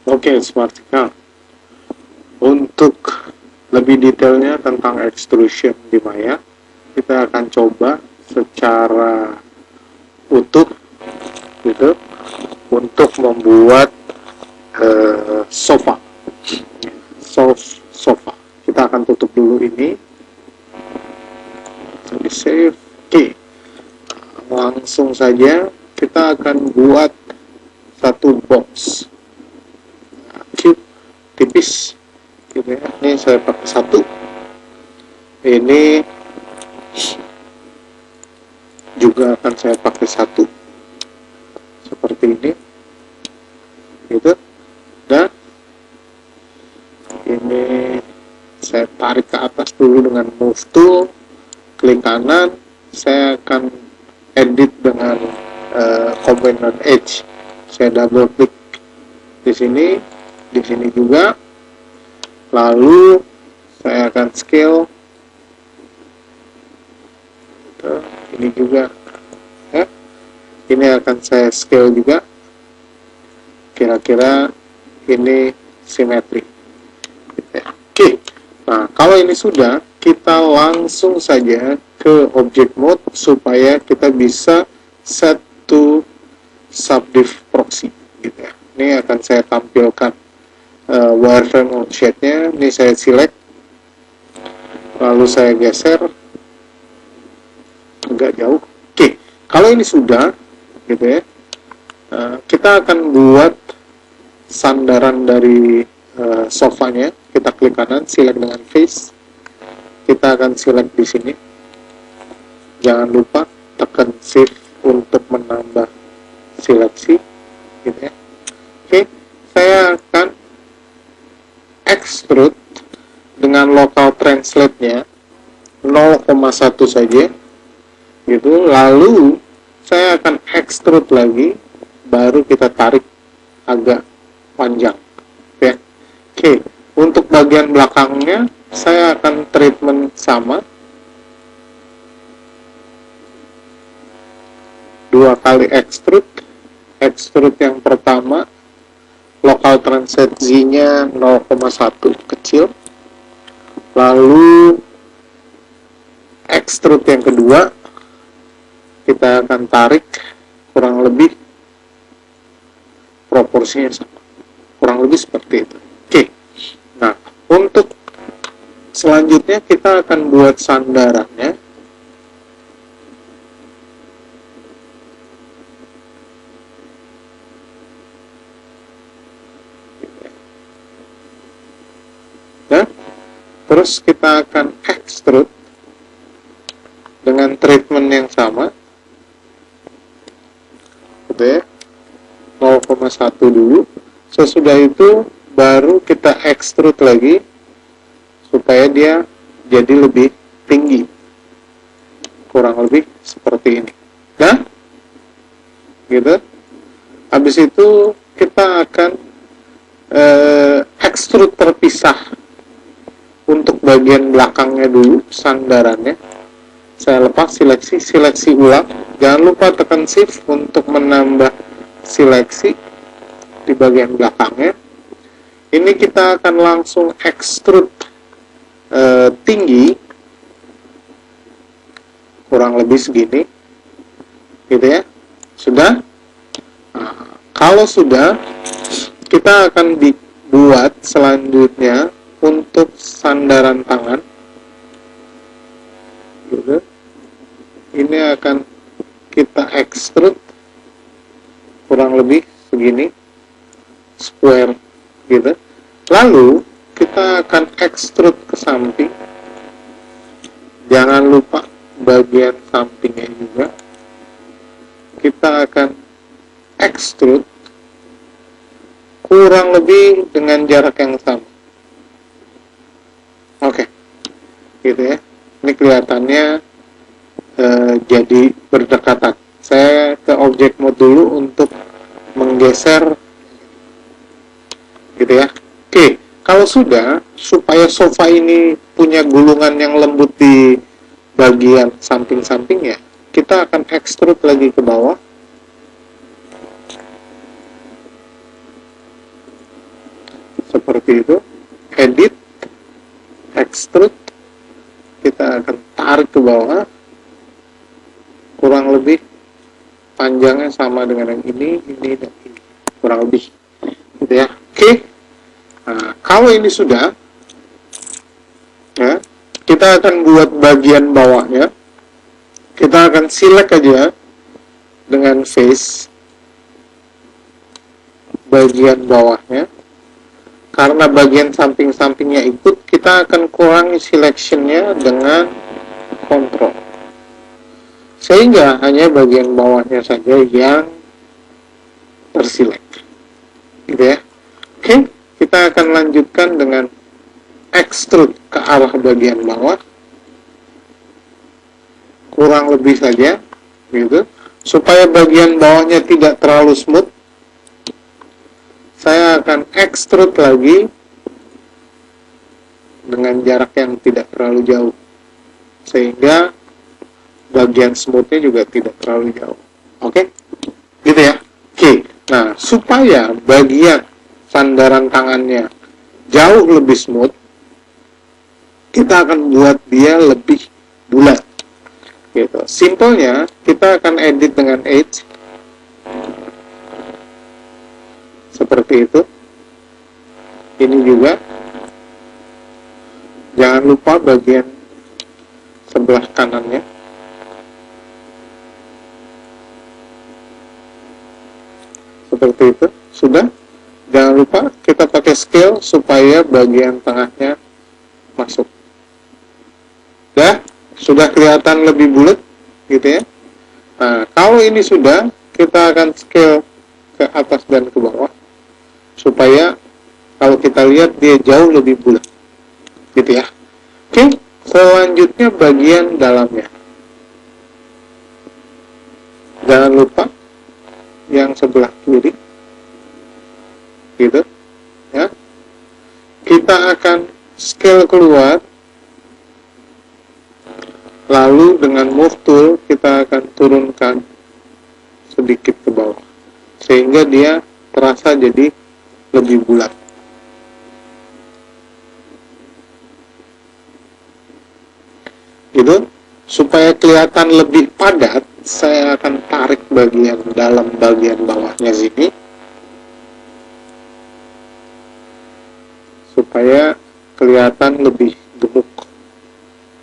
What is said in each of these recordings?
Oke, Smartika. Untuk lebih detailnya tentang extrusion di Maya, kita akan coba secara utuh gitu untuk membuat sofa. Sofa. Kita akan tutup dulu ini. Di save. Oke. Langsung saja kita akan buat satu box. Cube tipis gitu ya. Ini saya pakai satu, ini juga akan saya pakai satu seperti ini gitu, dan ini saya tarik ke atas dulu dengan move tool, klik kanan, saya akan edit dengan component edge, saya double klik di sini juga, lalu saya akan scale ini juga ya. Ini akan saya scale juga, kira-kira ini simetri. Oke, nah kalau ini sudah, kita langsung saja ke object mode supaya kita bisa set to subdiv proxy gitu ya. Ini akan saya tampilkan wireframe object-nya. Ini saya select, lalu saya geser agak jauh. Oke, kalau ini sudah gitu ya, kita akan buat sandaran dari sofanya. Kita klik kanan, select dengan face, kita akan select di sini, jangan lupa tekan shift untuk menambah seleksi gitu ya. Oke, saya akan extrude dengan local translate-nya 0,1 saja gitu, lalu saya akan extrude lagi, baru kita tarik agak panjang ya. Oke, untuk bagian belakangnya saya akan treatment sama, 2 kali extrude yang pertama local translate Z-nya 0,1 kecil, lalu extrude yang kedua kita akan tarik kurang lebih proporsinya sama, kurang lebih seperti itu. Oke, nah untuk selanjutnya kita akan buat sandarannya. Dan terus kita akan extrude dengan treatment yang sama gitu ya, 0,1 dulu. Sesudah itu baru kita extrude lagi supaya dia jadi lebih tinggi, kurang lebih seperti ini. Nah gitu, habis itu kita akan extrude terpisah untuk bagian belakangnya dulu, sandarannya. Saya lepas, seleksi ulang. Jangan lupa tekan shift untuk menambah seleksi di bagian belakangnya. Ini kita akan langsung extrude tinggi, kurang lebih segini gitu ya. Sudah? Nah, kalau sudah, kita akan dibuat selanjutnya untuk sandaran tangan gitu. Ini akan kita extrude kurang lebih segini, square gitu. Lalu kita akan extrude ke samping, jangan lupa bagian sampingnya juga kita akan extrude kurang lebih dengan jarak yang sama. Oke, gitu ya. Ini kelihatannya jadi berdekatan. Saya ke object mode dulu untuk menggeser gitu ya. Oke, kalau sudah, supaya sofa ini punya gulungan yang lembut di bagian samping-sampingnya, kita akan extrude lagi ke bawah. seperti itu. Edit, extrude, kita akan tarik ke bawah, kurang lebih panjangnya sama dengan yang ini, dan ini, kurang lebih, gitu ya. Oke. Nah, kalau ini sudah, ya, kita akan buat bagian bawahnya. Kita akan select aja dengan face bagian bawahnya. Karena bagian samping-sampingnya ikut, kita akan kurangi selectionnya dengan control, sehingga hanya bagian bawahnya saja yang terselect, gitu ya. Oke, kita akan lanjutkan dengan extrude ke arah bagian bawah, kurang lebih saja, gitu. Supaya bagian bawahnya tidak terlalu smooth, saya akan extrude lagi dengan jarak yang tidak terlalu jauh, sehingga bagian smoothnya juga tidak terlalu jauh. Oke, gitu ya. Oke, nah supaya bagian sandaran tangannya jauh lebih smooth, kita akan buat dia lebih bulat, gitu. Simpelnya kita akan edit dengan edge seperti itu. Ini juga jangan lupa bagian sebelah kanannya. Seperti itu. Sudah. Jangan lupa kita pakai scale supaya bagian tengahnya masuk. Sudah kelihatan lebih bulat, gitu ya. Nah, kalau ini sudah, kita akan scale ke atas dan ke bawah supaya kalau kita lihat dia jauh lebih bulat, gitu ya. Oke, selanjutnya bagian dalamnya. Jangan lupa yang sebelah kiri, gitu ya. Kita akan scale keluar, lalu dengan move tool kita akan turunkan sedikit ke bawah sehingga dia terasa jadi lebih bulat, gitu. Supaya kelihatan lebih padat, saya akan tarik bagian dalam bagian bawahnya sini supaya kelihatan lebih gemuk.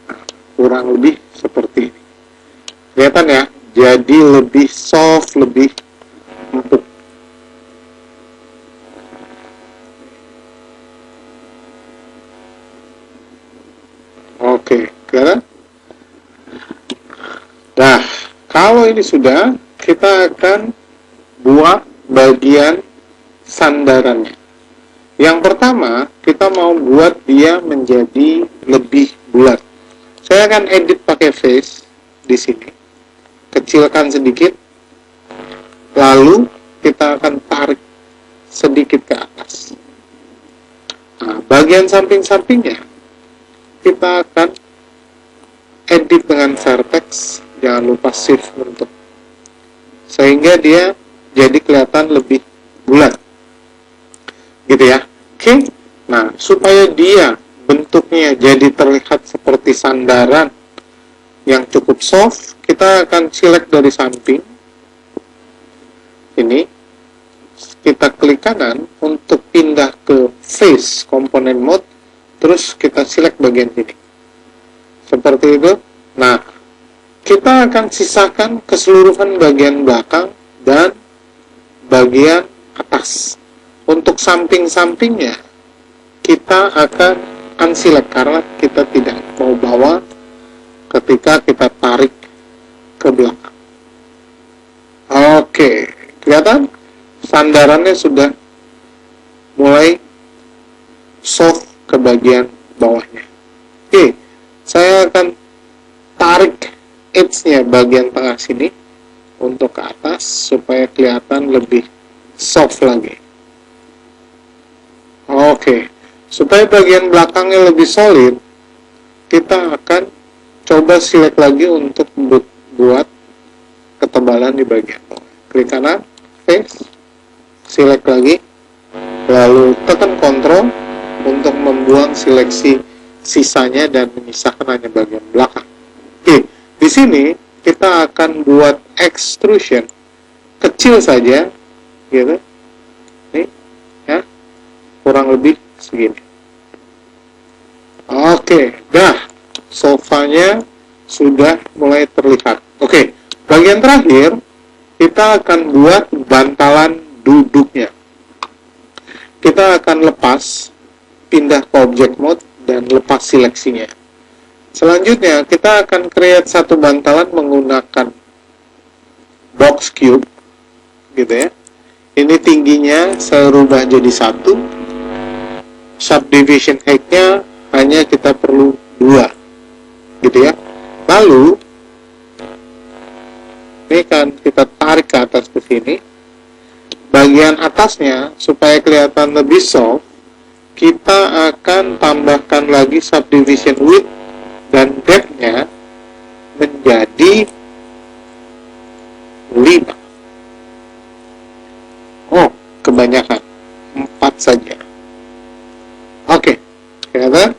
Nah, kurang lebih seperti ini. Kelihatan ya, jadi lebih soft, lebih empuk. Oke, kelihatan? Nah, kalau ini sudah, kita akan buat bagian sandarannya. Yang pertama, kita mau buat dia menjadi lebih bulat. Saya akan edit pakai face di sini. Kecilkan sedikit. Lalu kita akan tarik sedikit ke atas. Nah, bagian samping-sampingnya kita akan edit dengan vertex. Jangan lupa shift bentuk, sehingga dia jadi kelihatan lebih bulat, gitu ya. Oke. Nah, supaya dia bentuknya jadi terlihat seperti sandaran yang cukup soft, kita akan select dari samping ini, kita klik kanan untuk pindah ke face component mode, terus kita select bagian ini seperti itu. Nah, kita akan sisakan keseluruhan bagian belakang dan bagian atas. Untuk samping-sampingnya, kita akan unselect karena kita tidak mau bawa ketika kita tarik ke belakang. Oke, kelihatan? Sandarannya sudah mulai soft ke bagian bawahnya. Oke, saya akan tarik edge-nya bagian tengah sini untuk ke atas supaya kelihatan lebih soft lagi. Oke, supaya bagian belakangnya lebih solid, kita akan coba select lagi untuk buat ketebalan di bagian bawah. Klik kanan, face, select lagi, lalu tekan Ctrl, untuk membuang seleksi sisanya dan menyisakan hanya bagian belakang. Oke, di sini kita akan buat extrusion kecil saja, gitu. Nih, ya, kurang lebih segini. Oke, dah, sofanya sudah mulai terlihat. Oke, bagian terakhir kita akan buat bantalan duduknya. Kita akan lepas, pindah ke object mode dan lepas seleksinya. Selanjutnya kita akan create satu bantalan menggunakan box cube, gitu ya. Ini tingginya saya rubah jadi 1. Subdivision height-nya hanya kita perlu 2, gitu ya. Lalu ini kan kita tarik ke atas ke sini. Bagian atasnya supaya kelihatan lebih soft, kita akan tambahkan lagi subdivision width dan depth-nya menjadi 5. Oh, kebanyakan 4 saja. Oke, kelihatan?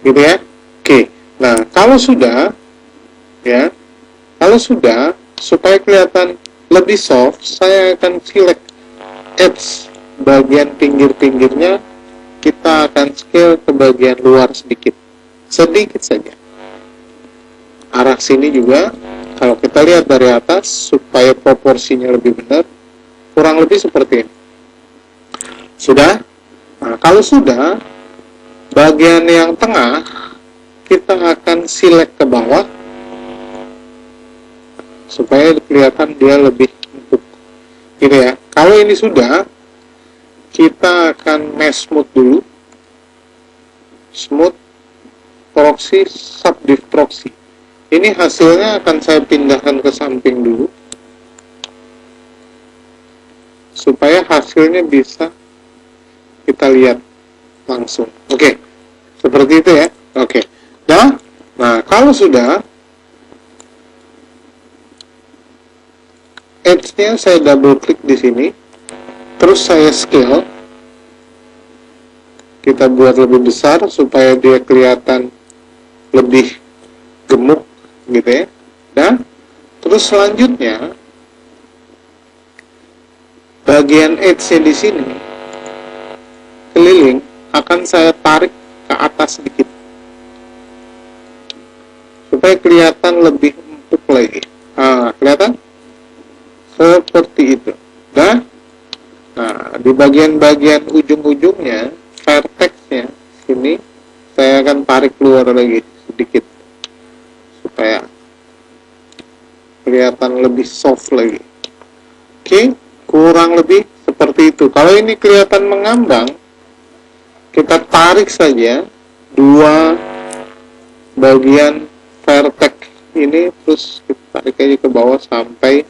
Gitu ya. Oke, nah kalau sudah, ya, supaya kelihatan lebih soft, saya akan select edge bagian pinggir-pinggirnya, kita akan scale ke bagian luar sedikit saja. Arah sini juga, kalau kita lihat dari atas, supaya proporsinya lebih benar, kurang lebih seperti ini. Sudah? Nah, kalau sudah, bagian yang tengah, kita akan select ke bawah, supaya kelihatan dia lebih empuk. Gitu ya. Kalau ini sudah, kita akan mesh smooth dulu. Smooth, proxy, subdiv proxy. Ini hasilnya akan saya pindahkan ke samping dulu, supaya hasilnya bisa kita lihat langsung. Oke, seperti itu ya. Oke. Nah, kalau sudah, edge-nya saya double klik di sini, terus saya scale, kita buat lebih besar supaya dia kelihatan lebih gemuk, gitu ya. Dan terus selanjutnya bagian edge-nya di sini keliling akan saya tarik ke atas sedikit supaya kelihatan lebih empuk lagi. Nah, kelihatan? Seperti itu. Nah, di bagian-bagian ujung-ujungnya, vertex-nya sini saya akan tarik keluar lagi sedikit supaya kelihatan lebih soft lagi. Oke, kurang lebih seperti itu. Kalau ini kelihatan mengambang, kita tarik saja 2 bagian vertex ini, terus kita tarik aja ke bawah sampai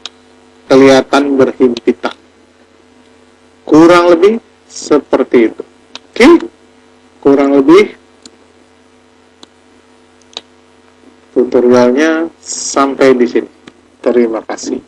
kelihatan berhimpitan. Kurang lebih seperti itu. Oke, kurang lebih tutorialnya sampai di sini. Terima kasih.